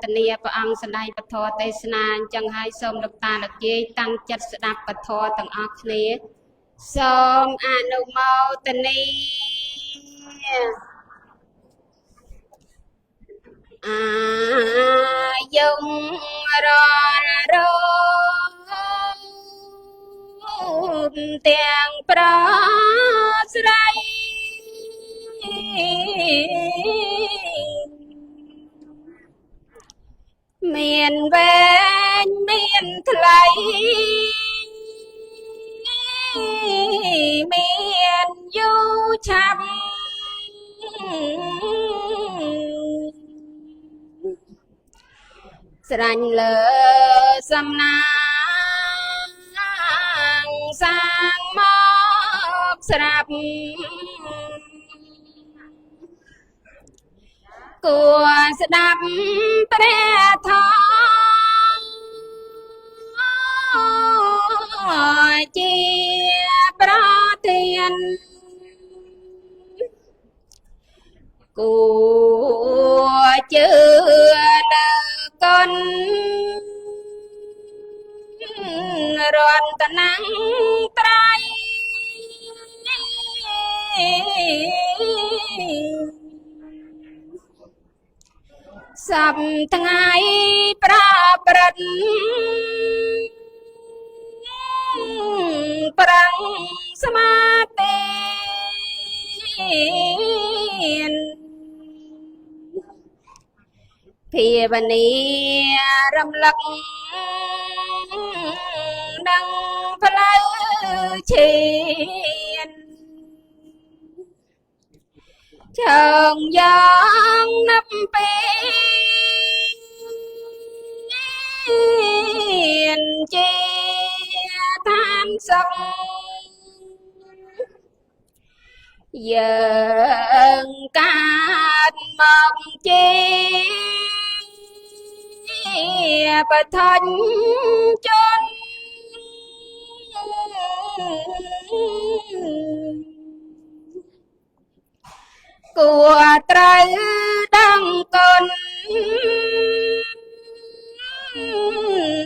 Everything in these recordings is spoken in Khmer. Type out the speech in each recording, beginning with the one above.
តនីព្រះអង្គសម្ដែងពធទេសនាអញ្ចឹងហើយសូមលោកតាលោកយាយតាំងចិត្តស្ដាប់ពធទាំងអស់គ្នាសូមអនុមោទនីអាយុរាល់រំទាំងប្រស្រីមានវែងមានថ្លៃមានយូរឆាប់ស្រឡាញ់លើសំណាងសាងមកស្រាប់គួរស្ដាប់ព្រះធម៌ជាប្រធានគួរជឿលើកុនរតនត្រ័យសពថ្ងៃប្រព្រឹត្តប្រឹងស្មាទេភាវនារំលឹកដឹងផ្លូវឈានជើងយ៉ាងនឹកពេលជាឋានសុខយើងកើតមកជាបឋមជនគួរត្រូវដឹងគុណ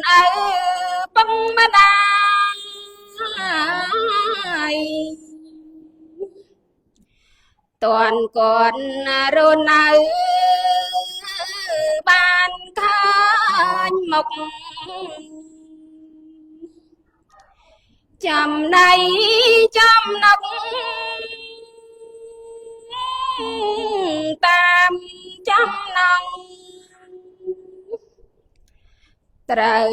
ឪពងម្ដាយតន់គាត់រស់នៅបានឃើញមុខចំណៃចំណុកតាមចំណងត្រូវ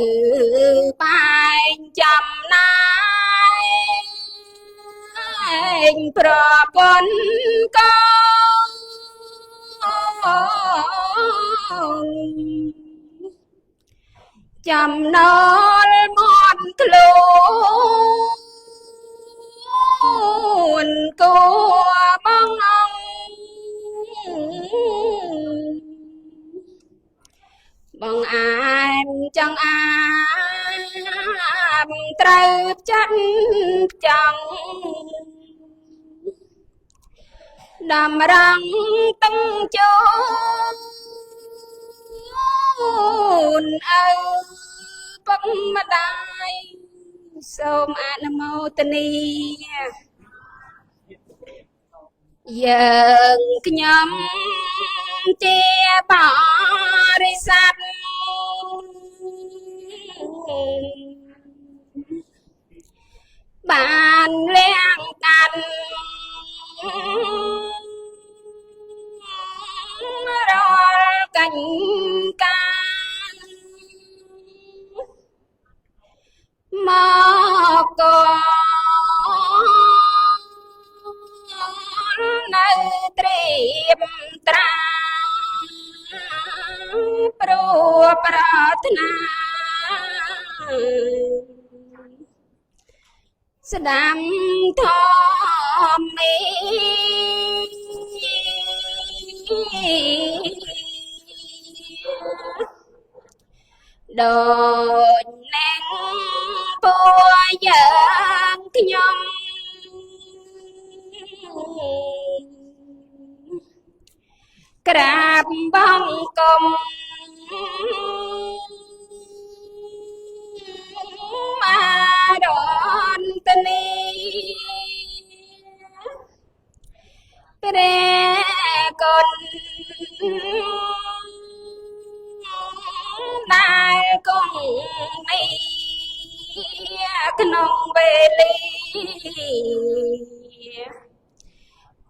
បែងចំណាយប្រពន្ធកូនចំណលមន់ខ្លួនគួបងបងអែមចង់អាមត្រូវចាត់ចង់តម្រង់តឹងជូនឪពុកម្ដាយសូមអនុមោទនីយើងខ្ញុំជាបរិស័ទបានលៀងកាន់រាល់កញ្ការមកក៏នៅត្រៀមត្រាព្រោះប្រាថ្នាស្ដាំធម្មីដូចនឹងពួកយើងខ្ញុំក្រាបបង្គំ នេះក្នុងពេលលា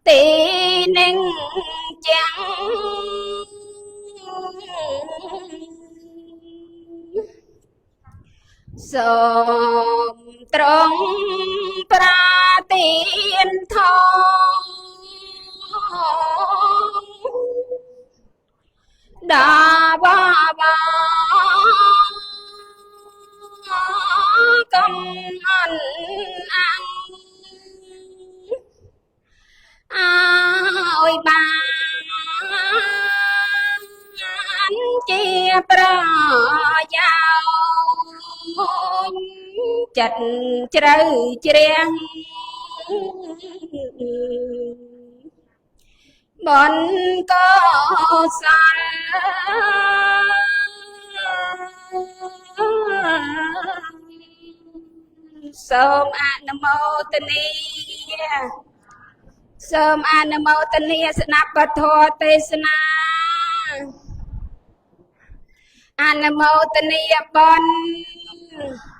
ទីនឹងចាំងសូមត្រង់ប្រាទានធំដាបាបាកំអនអាំងអើយបានជាប្រយោជន៍ចិត្តជ្រៅជ្រះបនកុសលសូមអនុមោទនាសូមអនុមោទនាស្ដាប់ពធទេសនាអនុមោទនាបុណ្យ